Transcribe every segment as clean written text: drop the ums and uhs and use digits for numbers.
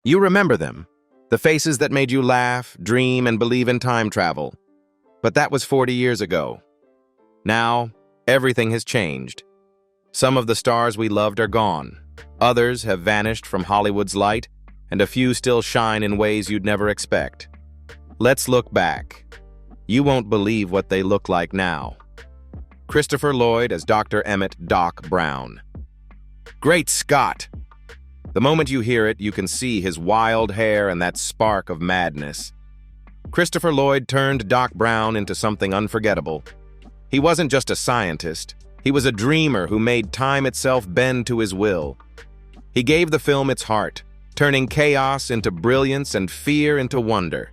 You remember them, the faces that made you laugh, dream, and believe in time travel. But that was 40 years ago. Now, everything has changed. Some of the stars we loved are gone. Others have vanished from Hollywood's light, and a few still shine in ways you'd never expect. Let's look back. You won't believe what they look like now. Christopher Lloyd as Dr. Emmett Doc Brown. Great Scott! The moment you hear it, you can see his wild hair and that spark of madness. Christopher Lloyd turned Doc Brown into something unforgettable. He wasn't just a scientist. He was a dreamer who made time itself bend to his will. He gave the film its heart, turning chaos into brilliance and fear into wonder.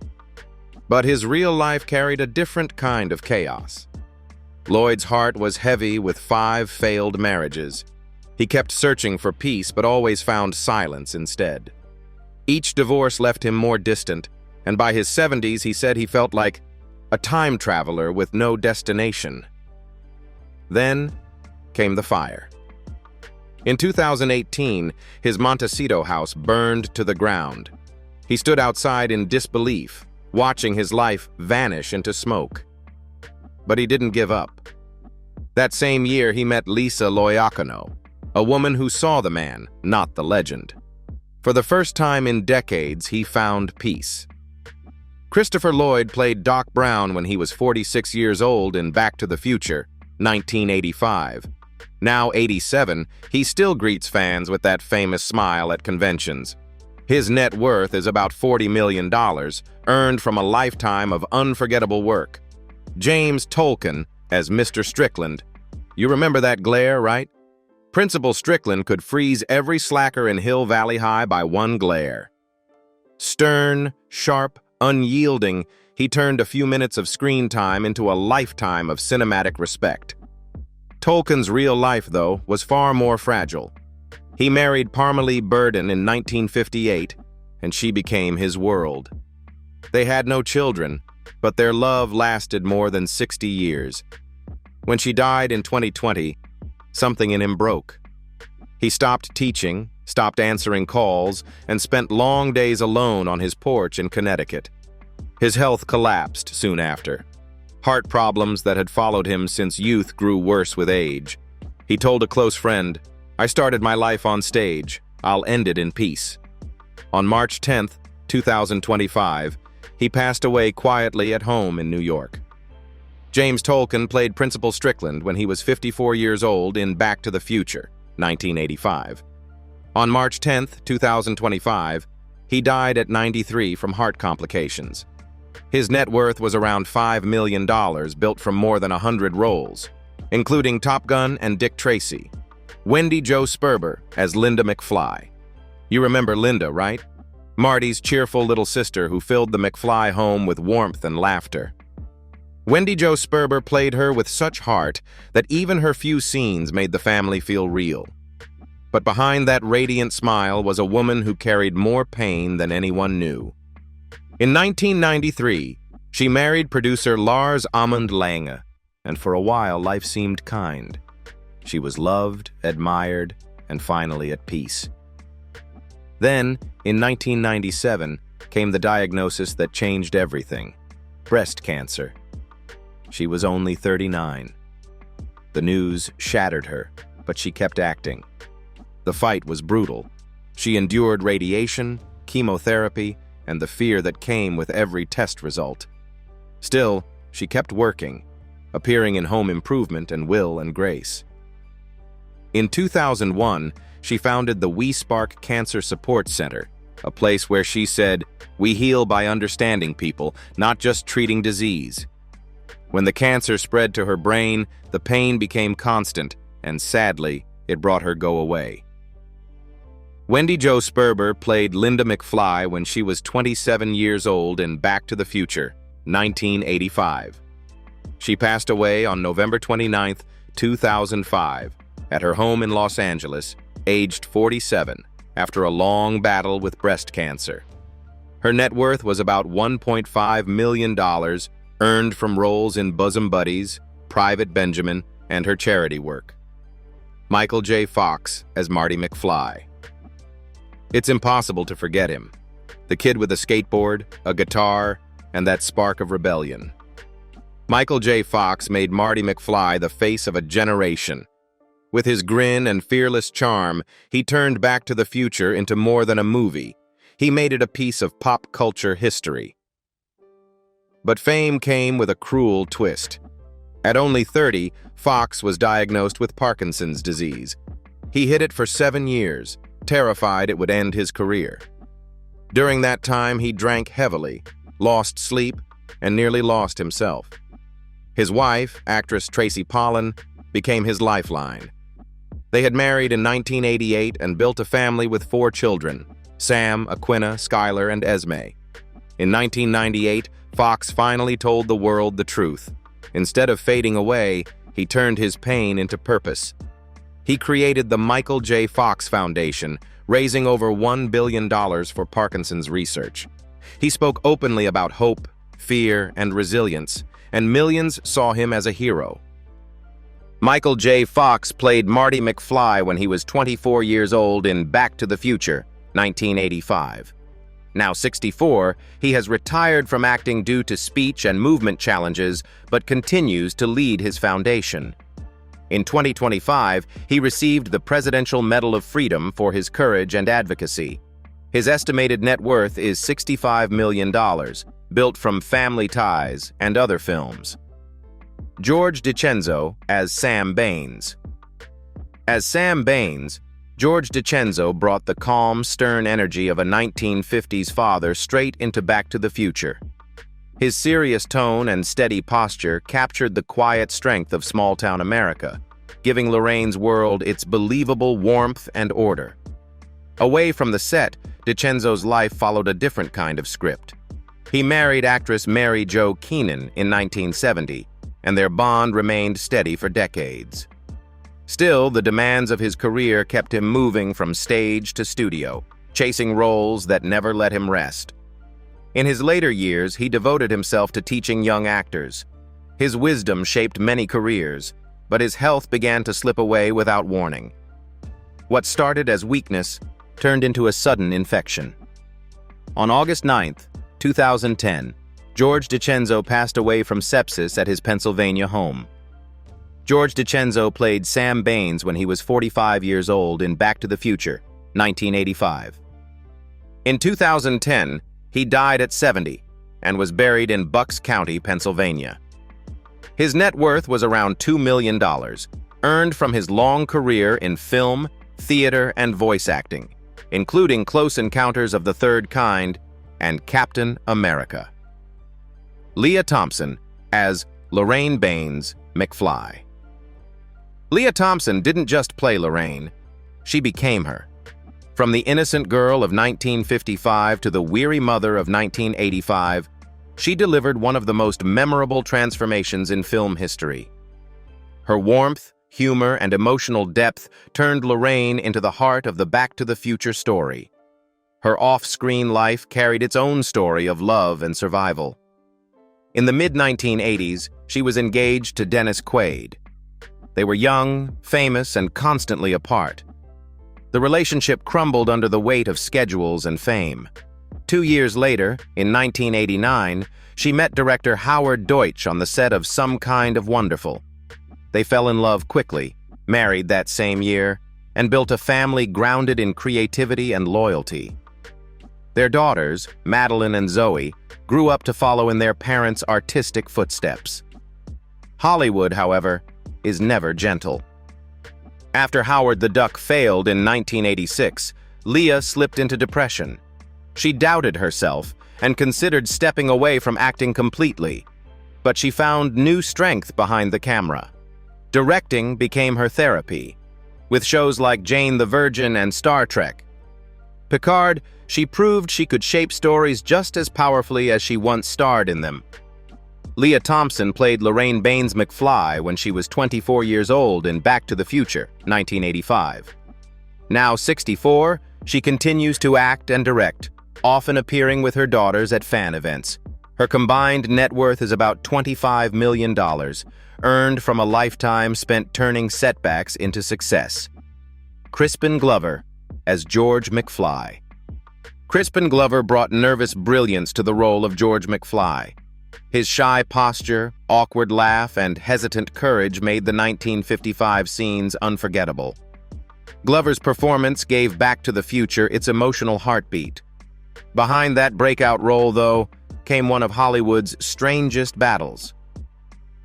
But his real life carried a different kind of chaos. Lloyd's heart was heavy with 5 failed marriages. He kept searching for peace, but always found silence instead. Each divorce left him more distant, and by his 70s he said he felt like a time traveler with no destination. Then came the fire. In 2018, his Montecito house burned to the ground. He stood outside in disbelief, watching his life vanish into smoke. But he didn't give up. That same year, he met Lisa Loiacono, a woman who saw the man, not the legend. For the first time in decades, he found peace. Christopher Lloyd played Doc Brown when he was 46 years old in Back to the Future, 1985. Now 87, he still greets fans with that famous smile at conventions. His net worth is about $40 million, earned from a lifetime of unforgettable work. James Tolken as Mr. Strickland. You remember that glare, right? Principal Strickland could freeze every slacker in Hill Valley High by one glare. Stern, sharp, unyielding, he turned a few minutes of screen time into a lifetime of cinematic respect. Tolkien's real life, though, was far more fragile. He married Parmalee Burden in 1958, and she became his world. They had no children, but their love lasted more than 60 years. When she died in 2020, something in him broke. He stopped teaching, stopped answering calls, and spent long days alone on his porch in Connecticut. His health collapsed soon after. Heart problems that had followed him since youth grew worse with age. He told a close friend, "I started my life on stage. I'll end it in peace." On March 10, 2025, he passed away quietly at home in New York. James Tolken played Principal Strickland when he was 54 years old in Back to the Future, 1985. On March 10, 2025, he died at 93 from heart complications. His net worth was around $5 million, built from more than 100 roles, including Top Gun and Dick Tracy. Wendie Jo Sperber as Linda McFly. You remember Linda, right? Marty's cheerful little sister who filled the McFly home with warmth and laughter. Wendie Jo Sperber played her with such heart that even her few scenes made the family feel real. But behind that radiant smile was a woman who carried more pain than anyone knew. In 1993, she married producer Lars Amund Lange, and for a while life seemed kind. She was loved, admired, and finally at peace. Then, in 1997, came the diagnosis that changed everything: breast cancer. She was only 39. The news shattered her, but she kept acting. The fight was brutal. She endured radiation, chemotherapy, and the fear that came with every test result. Still, she kept working, appearing in Home Improvement and Will and Grace. In 2001, she founded the We Spark Cancer Support Center, a place where she said, "We heal by understanding people, not just treating disease." When the cancer spread to her brain, the pain became constant, and sadly, it brought her go away. Wendie Jo Sperber played Linda McFly when she was 27 years old in Back to the Future, 1985. She passed away on November 29, 2005, at her home in Los Angeles, aged 47, after a long battle with breast cancer. Her net worth was about $1.5 million, earned from roles in Bosom Buddies, Private Benjamin, and her charity work. Michael J. Fox as Marty McFly. It's impossible to forget him. the kid with a skateboard, a guitar, and that spark of rebellion. Michael J. Fox made Marty McFly the face of a generation. With his grin and fearless charm, he turned Back to the Future into more than a movie. He made it a piece of pop culture history. But fame came with a cruel twist. At only 30, Fox was diagnosed with Parkinson's disease. He hid it for 7 years, terrified it would end his career. During that time, he drank heavily, lost sleep, and nearly lost himself. His wife, actress Tracy Pollan, became his lifeline. They had married in 1988 and built a family with 4 children, Sam, Aquina, Skylar, and Esme. In 1998, Fox finally told the world the truth. Instead of fading away, he turned his pain into purpose. He created the Michael J. Fox Foundation, raising over $1 billion for Parkinson's research. He spoke openly about hope, fear, and resilience, and millions saw him as a hero. Michael J. Fox played Marty McFly when he was 24 years old in Back to the Future, 1985. Now 64, he has retired from acting due to speech and movement challenges, but continues to lead his foundation. In 2025, he received the Presidential Medal of Freedom for his courage and advocacy. His estimated net worth is $65 million, built from family ties and other films. George DiCenzo as Sam Baines. As Sam Baines, George DiCenzo brought the calm, stern energy of a 1950s father straight into Back to the Future. His serious tone and steady posture captured the quiet strength of small-town America, giving Lorraine's world its believable warmth and order. Away from the set, DiCenzo's life followed a different kind of script. He married actress Mary Jo Keenan in 1970, and their bond remained steady for decades. Still, the demands of his career kept him moving from stage to studio, chasing roles that never let him rest. In his later years, he devoted himself to teaching young actors. His wisdom shaped many careers, but his health began to slip away without warning. What started as weakness turned into a sudden infection. On August 9, 2010, George DiCenzo passed away from sepsis at his Pennsylvania home. George DiCenzo played Sam Baines when he was 45 years old in Back to the Future, 1985. In 2010, he died at 70 and was buried in Bucks County, Pennsylvania. His net worth was around $2 million, earned from his long career in film, theater, and voice acting, including Close Encounters of the Third Kind and Captain America. Lea Thompson as Lorraine Baines McFly. Lea Thompson didn't just play Lorraine, she became her. From the innocent girl of 1955 to the weary mother of 1985, she delivered one of the most memorable transformations in film history. Her warmth, humor, and emotional depth turned Lorraine into the heart of the Back to the Future story. Her off-screen life carried its own story of love and survival. In the mid-1980s, she was engaged to Dennis Quaid. They were young, famous, and constantly apart. The relationship crumbled under the weight of schedules and fame. 2 years later, in 1989, she met director Howard Deutsch on the set of Some Kind of Wonderful. They fell in love quickly, married that same year, and built a family grounded in creativity and loyalty. Their daughters, Madeline and Zoe, grew up to follow in their parents' artistic footsteps. Hollywood, however, is never gentle. After Howard the Duck failed in 1986, Lea slipped into depression. She doubted herself and considered stepping away from acting completely, but she found new strength behind the camera. Directing became her therapy. With shows like Jane the Virgin and Star Trek, Picard, she proved she could shape stories just as powerfully as she once starred in them. Lea Thompson played Lorraine Baines McFly when she was 24 years old in Back to the Future, 1985. Now 64, she continues to act and direct, often appearing with her daughters at fan events. Her combined net worth is about $25 million, earned from a lifetime spent turning setbacks into success. Crispin Glover as George McFly. Crispin Glover brought nervous brilliance to the role of George McFly. His shy posture, awkward laugh, and hesitant courage made the 1955 scenes unforgettable. Glover's performance gave Back to the Future its emotional heartbeat. Behind that breakout role, though, came one of Hollywood's strangest battles.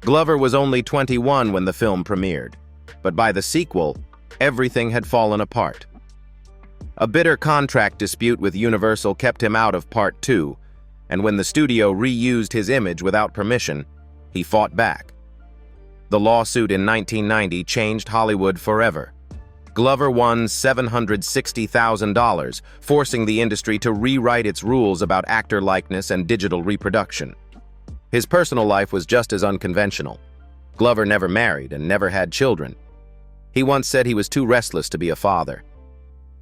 Glover was only 21 when the film premiered, but by the sequel, everything had fallen apart. A bitter contract dispute with Universal kept him out of Part 2, and when the studio reused his image without permission, he fought back. The lawsuit in 1990 changed Hollywood forever. Glover won $760,000, forcing the industry to rewrite its rules about actor likeness and digital reproduction. His personal life was just as unconventional. Glover never married and never had children. He once said he was too restless to be a father.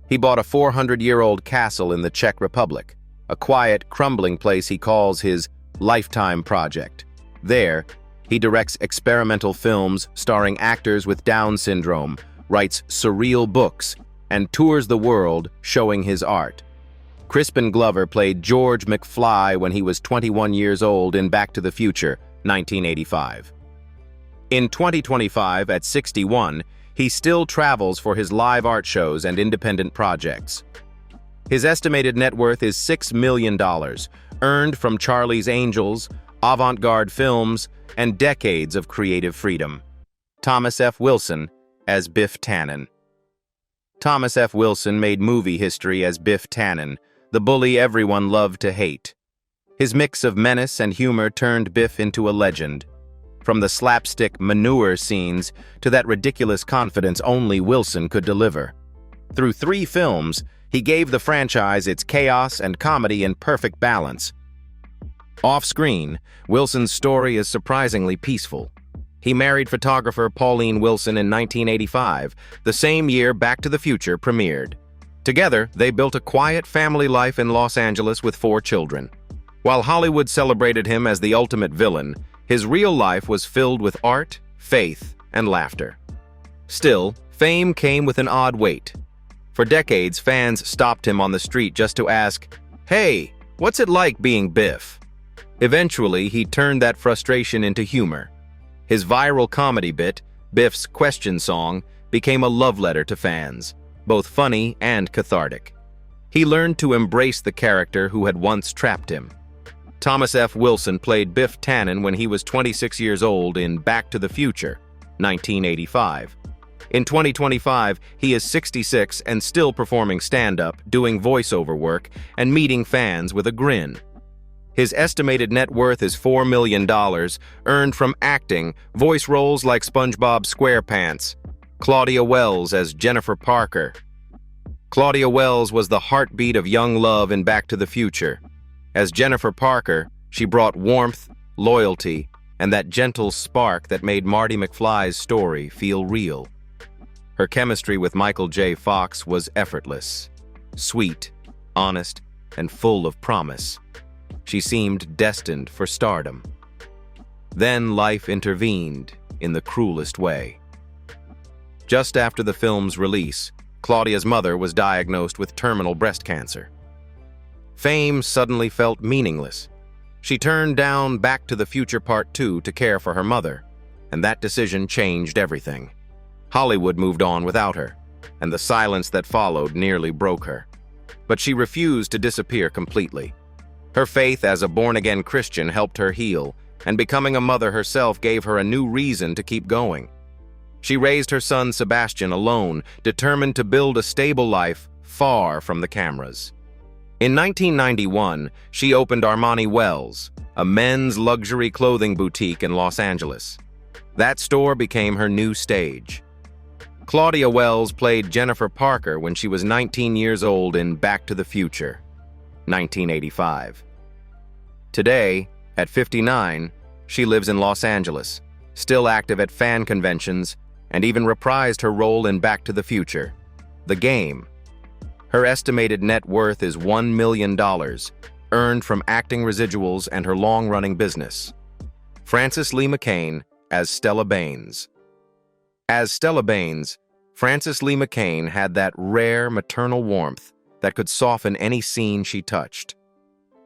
He bought a 400-year-old castle in the Czech Republic, a quiet, crumbling place he calls his lifetime project. There, he directs experimental films starring actors with Down syndrome, writes surreal books, and tours the world showing his art. Crispin Glover played George McFly when he was 21 years old in Back to the Future, 1985. In 2025, at 61, he still travels for his live art shows and independent projects. His estimated net worth is $6 million, earned from Charlie's Angels, avant-garde films, and decades of creative freedom. Thomas F. Wilson as Biff Tannen. Thomas F. Wilson made movie history as Biff Tannen, the bully everyone loved to hate. His mix of menace and humor turned Biff into a legend. From the slapstick manure scenes to that ridiculous confidence only Wilson could deliver. Through 3 films, he gave the franchise its chaos and comedy in perfect balance. Off-screen, Wilson's story is surprisingly peaceful. He married photographer Pauline Wilson in 1985, the same year Back to the Future premiered. Together, they built a quiet family life in Los Angeles with 4 children. While Hollywood celebrated him as the ultimate villain, his real life was filled with art, faith, and laughter. Still, fame came with an odd weight. For decades, fans stopped him on the street just to ask, "Hey, what's it like being Biff?" Eventually, he turned that frustration into humor. His viral comedy bit, Biff's Question Song, became a love letter to fans, both funny and cathartic. He learned to embrace the character who had once trapped him. Thomas F. Wilson played Biff Tannen when he was 26 years old in Back to the Future, 1985. In 2025, he is 66 and still performing stand-up, doing voiceover work, and meeting fans with a grin. His estimated net worth is $4 million, earned from acting, voice roles like SpongeBob SquarePants, Claudia Wells as Jennifer Parker. Claudia Wells was the heartbeat of young love in Back to the Future. As Jennifer Parker, she brought warmth, loyalty, and that gentle spark that made Marty McFly's story feel real. Her chemistry with Michael J. Fox was effortless, sweet, honest, and full of promise. She seemed destined for stardom. Then life intervened in the cruelest way. Just after the film's release, Claudia's mother was diagnosed with terminal breast cancer. Fame suddenly felt meaningless. She turned down Back to the Future Part 2 to care for her mother, and that decision changed everything. Hollywood moved on without her, and the silence that followed nearly broke her. But she refused to disappear completely. Her faith as a born-again Christian helped her heal, and becoming a mother herself gave her a new reason to keep going. She raised her son Sebastian alone, determined to build a stable life far from the cameras. In 1991, she opened Armani Wells, a men's luxury clothing boutique in Los Angeles. That store became her new stage. Claudia Wells played Jennifer Parker when she was 19 years old in Back to the Future, 1985. Today, at 59, she lives in Los Angeles, still active at fan conventions, and even reprised her role in Back to the Future, The Game. Her estimated net worth is $1 million, earned from acting residuals and her long-running business. Frances Lee McCain as Stella Baines. As Stella Baines, Frances Lee McCain had that rare maternal warmth, that could soften any scene she touched.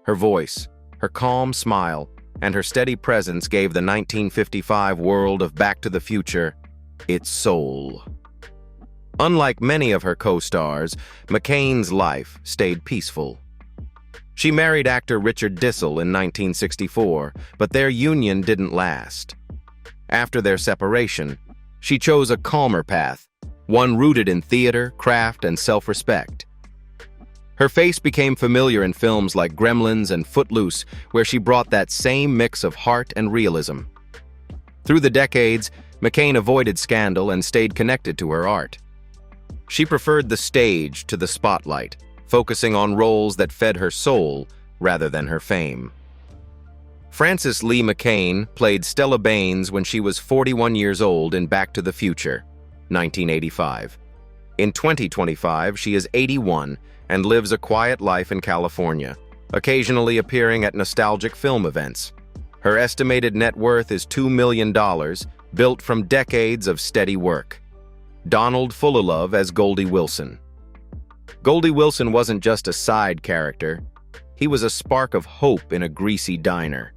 Her voice, her calm smile, and her steady presence gave the 1955 world of Back to the Future its soul. Unlike many of her co-stars, McCain's life stayed peaceful. She married actor Richard Dissel in 1964, but their union didn't last. After their separation, she chose a calmer path, one rooted in theater, craft, and self-respect. Her face became familiar in films like Gremlins and Footloose, where she brought that same mix of heart and realism. Through the decades, McCain avoided scandal and stayed connected to her art. She preferred the stage to the spotlight, focusing on roles that fed her soul rather than her fame. Frances Lee McCain played Stella Baines when she was 41 years old in Back to the Future, 1985. In 2025, she is 81 and lives a quiet life in California, occasionally appearing at nostalgic film events. Her estimated net worth is $2 million, built from decades of steady work. Donald Fullilove as Goldie Wilson. Goldie Wilson wasn't just a side character. He was a spark of hope in a greasy diner.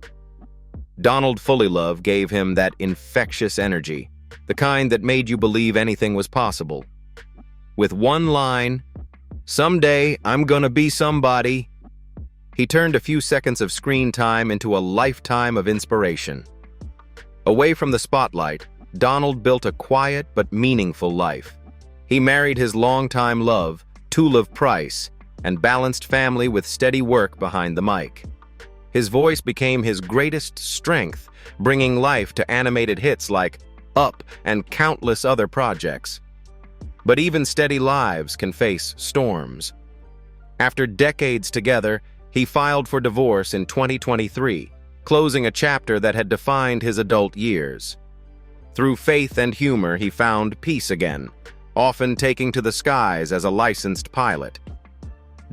Donald Fullilove gave him that infectious energy, the kind that made you believe anything was possible. With one line, "Someday I'm gonna be somebody," he turned a few seconds of screen time into a lifetime of inspiration. Away from the spotlight, Donald built a quiet but meaningful life. He married his longtime love, Tulip Price, and balanced family with steady work behind the mic. His voice became his greatest strength, bringing life to animated hits like Up and countless other projects. But even steady lives can face storms. After decades together, he filed for divorce in 2023, closing a chapter that had defined his adult years. Through faith and humor, he found peace again, often taking to the skies as a licensed pilot.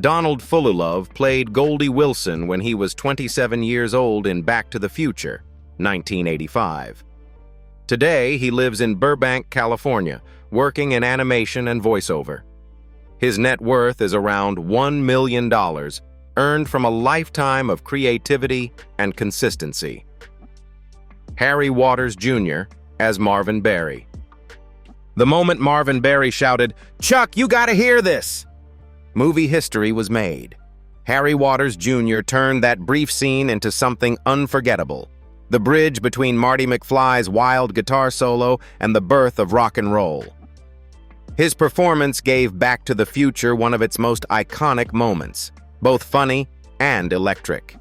Donald Fullilove played Goldie Wilson when he was 27 years old in Back to the Future, 1985. Today, he lives in Burbank, California, working in animation and voiceover. His net worth is around $1 million, earned from a lifetime of creativity and consistency. Harry Waters Jr. as Marvin Berry. The moment Marvin Berry shouted, "Chuck, you gotta hear this!" movie history was made. Harry Waters Jr. turned that brief scene into something unforgettable, the bridge between Marty McFly's wild guitar solo and the birth of rock and roll. His performance gave Back to the Future one of its most iconic moments, both funny and electric.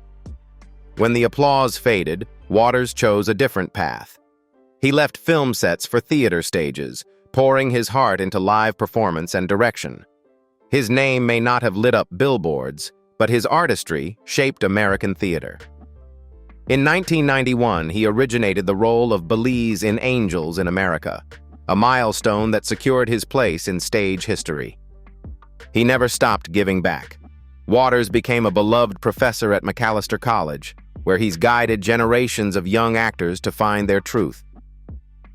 When the applause faded, Waters chose a different path. He left film sets for theater stages, pouring his heart into live performance and direction. His name may not have lit up billboards, but his artistry shaped American theater. In 1991, he originated the role of Belize in Angels in America, a milestone that secured his place in stage history. He never stopped giving back. Waters became a beloved professor at Macalester College, where he's guided generations of young actors to find their truth.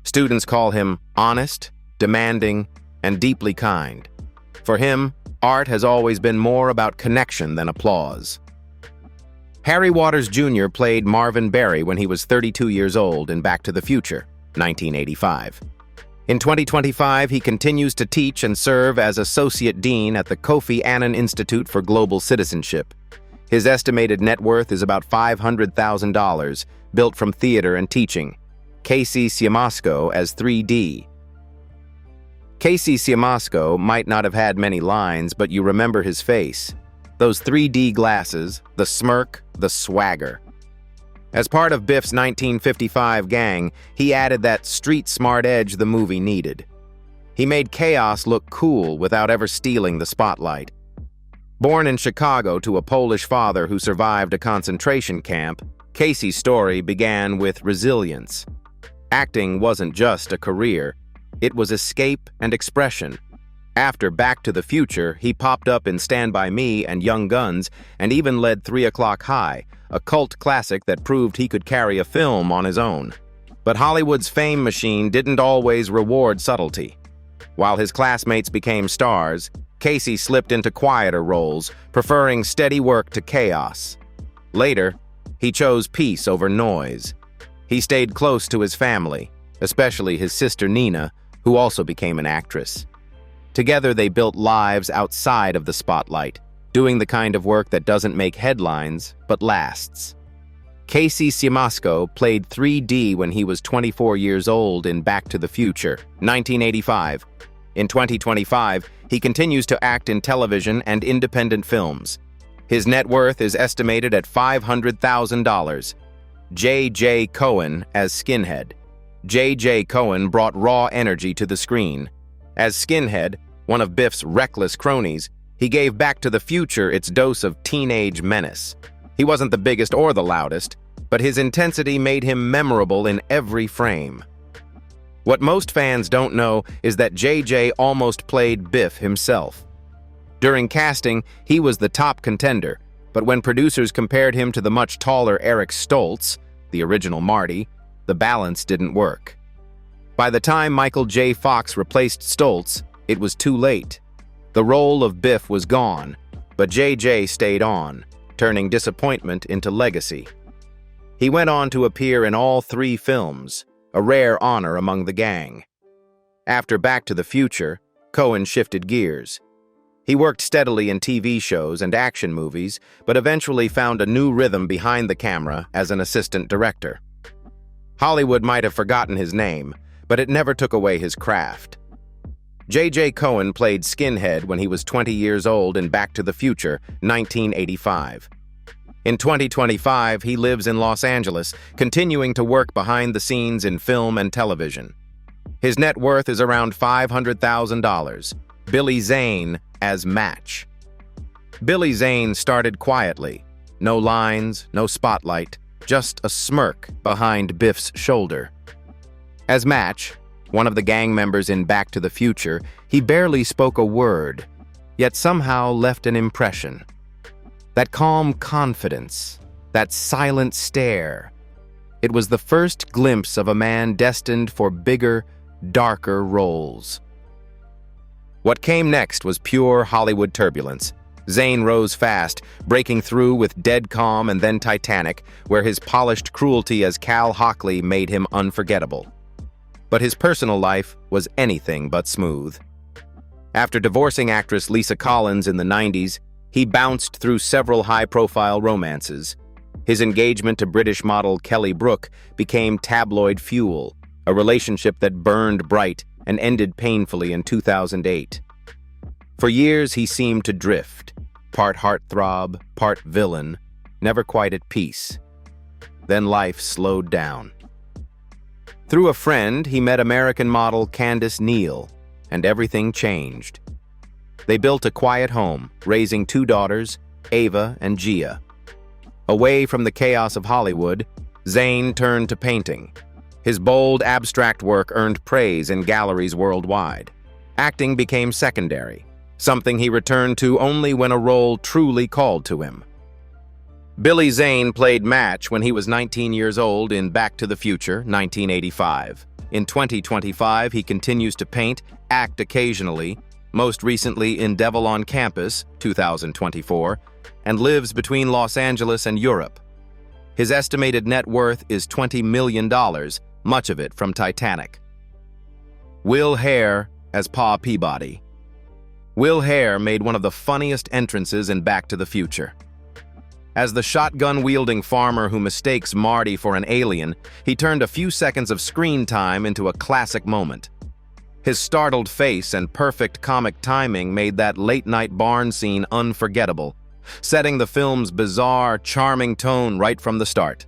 Students call him honest, demanding, and deeply kind. For him, art has always been more about connection than applause. Harry Waters Jr. played Marvin Berry when he was 32 years old in Back to the Future, 1985. In 2025, he continues to teach and serve as Associate Dean at the Kofi Annan Institute for Global Citizenship. His estimated net worth is about $500,000, built from theater and teaching. Casey Siemaszko as 3D. Casey Siemaszko might not have had many lines, but you remember his face. Those 3D glasses, the smirk, the swagger. As part of Biff's 1955 gang, he added that street-smart edge the movie needed. He made chaos look cool without ever stealing the spotlight. Born in Chicago to a Polish father who survived a concentration camp, Casey's story began with resilience. Acting wasn't just a career, it was escape and expression. After Back to the Future, he popped up in Stand By Me and Young Guns, and even led 3 O'Clock High, a cult classic that proved he could carry a film on his own. But Hollywood's fame machine didn't always reward subtlety. While his classmates became stars, Casey slipped into quieter roles, preferring steady work to chaos. Later, he chose peace over noise. He stayed close to his family, especially his sister Nina, who also became an actress. Together, they built lives outside of the spotlight, doing the kind of work that doesn't make headlines, but lasts. Casey Siemaszko played 3D when he was 24 years old in Back to the Future, 1985. In 2025, he continues to act in television and independent films. His net worth is estimated at $500,000. J.J. Cohen as Skinhead. J.J. Cohen brought raw energy to the screen. As Skinhead, one of Biff's reckless cronies, he gave Back to the Future its dose of teenage menace. He wasn't the biggest or the loudest, but his intensity made him memorable in every frame. What most fans don't know is that J.J. almost played Biff himself. During casting, he was the top contender, but when producers compared him to the much taller Eric Stoltz, the original Marty, the balance didn't work. By the time Michael J. Fox replaced Stoltz, it was too late. The role of Biff was gone, but J.J. stayed on, turning disappointment into legacy. He went on to appear in all 3 films, a rare honor among the gang. After Back to the Future, Cohen shifted gears. He worked steadily in TV shows and action movies, but eventually found a new rhythm behind the camera as an assistant director. Hollywood might have forgotten his name, but it never took away his craft. J.J. Cohen played Skinhead when he was 20 years old in Back to the Future, 1985. In 2025, he lives in Los Angeles, continuing to work behind the scenes in film and television. His net worth is around $500,000. Billy Zane as Match. Billy Zane started quietly. No lines, no spotlight, just a smirk behind Biff's shoulder. As Match, one of the gang members in Back to the Future, he barely spoke a word, yet somehow left an impression. That calm confidence, that silent stare. It was the first glimpse of a man destined for bigger, darker roles. What came next was pure Hollywood turbulence. Zane rose fast, breaking through with Dead Calm and then Titanic, where his polished cruelty as Cal Hockley made him unforgettable. But his personal life was anything but smooth. After divorcing actress Lisa Collins in the 90s, he bounced through several high-profile romances. His engagement to British model Kelly Brook became tabloid fuel, a relationship that burned bright and ended painfully in 2008. For years, he seemed to drift, part heartthrob, part villain, never quite at peace. Then life slowed down. Through a friend, he met American model Candace Neal, and everything changed. They built a quiet home, raising 2 daughters, Ava and Gia. Away from the chaos of Hollywood, Zane turned to painting. His bold, abstract work earned praise in galleries worldwide. Acting became secondary, something he returned to only when a role truly called to him. Billy Zane played Match when he was 19 years old in Back to the Future, 1985. In 2025, he continues to paint, act occasionally, most recently in Devil on Campus, 2024, and lives between Los Angeles and Europe. His estimated net worth is $20 million, much of it from Titanic. Will Hare as Pa Peabody. Will Hare made one of the funniest entrances in Back to the Future. As the shotgun-wielding farmer who mistakes Marty for an alien, he turned a few seconds of screen time into a classic moment. His startled face and perfect comic timing made that late-night barn scene unforgettable, setting the film's bizarre, charming tone right from the start.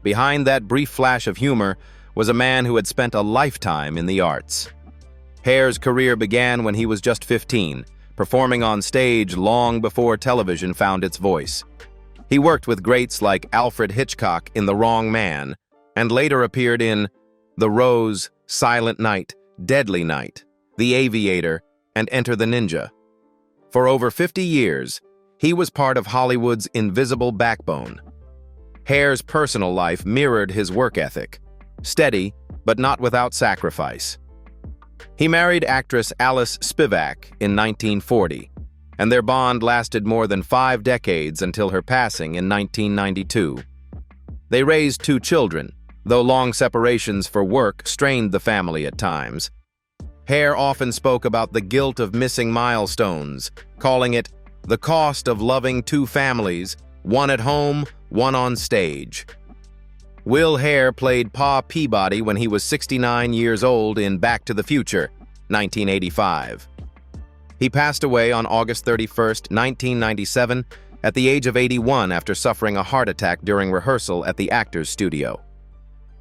Behind that brief flash of humor was a man who had spent a lifetime in the arts. Hare's career began when he was just 15, performing on stage long before television found its voice. He worked with greats like Alfred Hitchcock in The Wrong Man, and later appeared in The Rose, Silent Night, Deadly Night, The Aviator, and Enter the Ninja. For over 50 years, he was part of Hollywood's invisible backbone. Hare's personal life mirrored his work ethic, steady, but not without sacrifice. He married actress Alice Spivak in 1940, and their bond lasted more than 5 decades until her passing in 1992. They raised 2 children, though long separations for work strained the family at times. Hare often spoke about the guilt of missing milestones, calling it the cost of loving 2 families, one at home, one on stage. Will Hare played Pa Peabody when he was 69 years old in Back to the Future, 1985. He passed away on August 31, 1997, at the age of 81 after suffering a heart attack during rehearsal at the Actors Studio.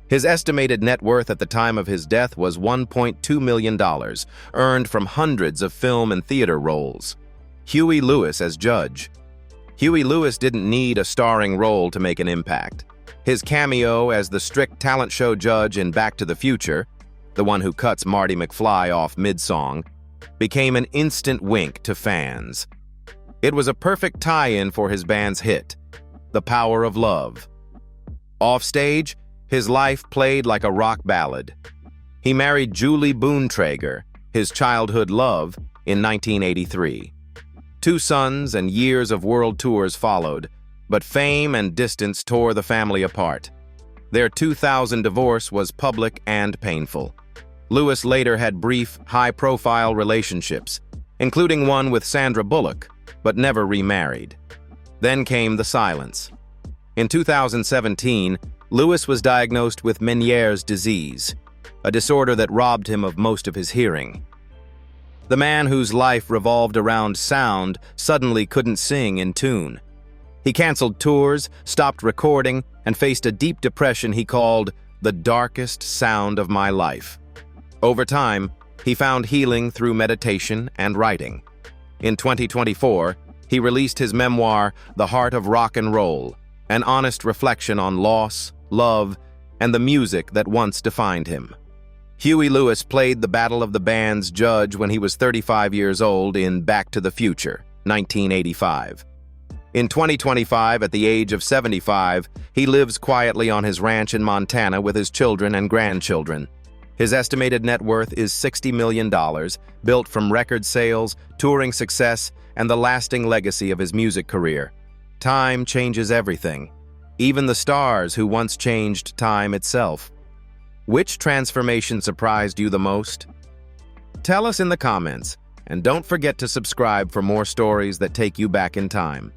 His estimated net worth at the time of his death was $1.2 million, earned from hundreds of film and theater roles. Huey Lewis as judge. Huey Lewis didn't need a starring role to make an impact. His cameo as the strict talent show judge in Back to the Future, the one who cuts Marty McFly off mid-song, became an instant wink to fans. It was a perfect tie-in for his band's hit, The Power of Love. Offstage, his life played like a rock ballad. He married Julie Boontrager, his childhood love, in 1983. 2 sons and years of world tours followed, but fame and distance tore the family apart. Their 2000 divorce was public and painful. Lewis later had brief, high-profile relationships, including one with Sandra Bullock, but never remarried. Then came the silence. In 2017, Lewis was diagnosed with Meniere's disease, a disorder that robbed him of most of his hearing. The man whose life revolved around sound suddenly couldn't sing in tune. He canceled tours, stopped recording, and faced a deep depression he called the darkest sound of my life. Over time, he found healing through meditation and writing. In 2024, he released his memoir, The Heart of Rock and Roll, an honest reflection on loss, love, and the music that once defined him. Huey Lewis played the Battle of the Bands judge when he was 35 years old in Back to the Future, 1985. In 2025, at the age of 75, he lives quietly on his ranch in Montana with his children and grandchildren. His estimated net worth is $60 million, built from record sales, touring success, and the lasting legacy of his music career. Time changes everything, even the stars who once changed time itself. Which transformation surprised you the most? Tell us in the comments, and don't forget to subscribe for more stories that take you back in time.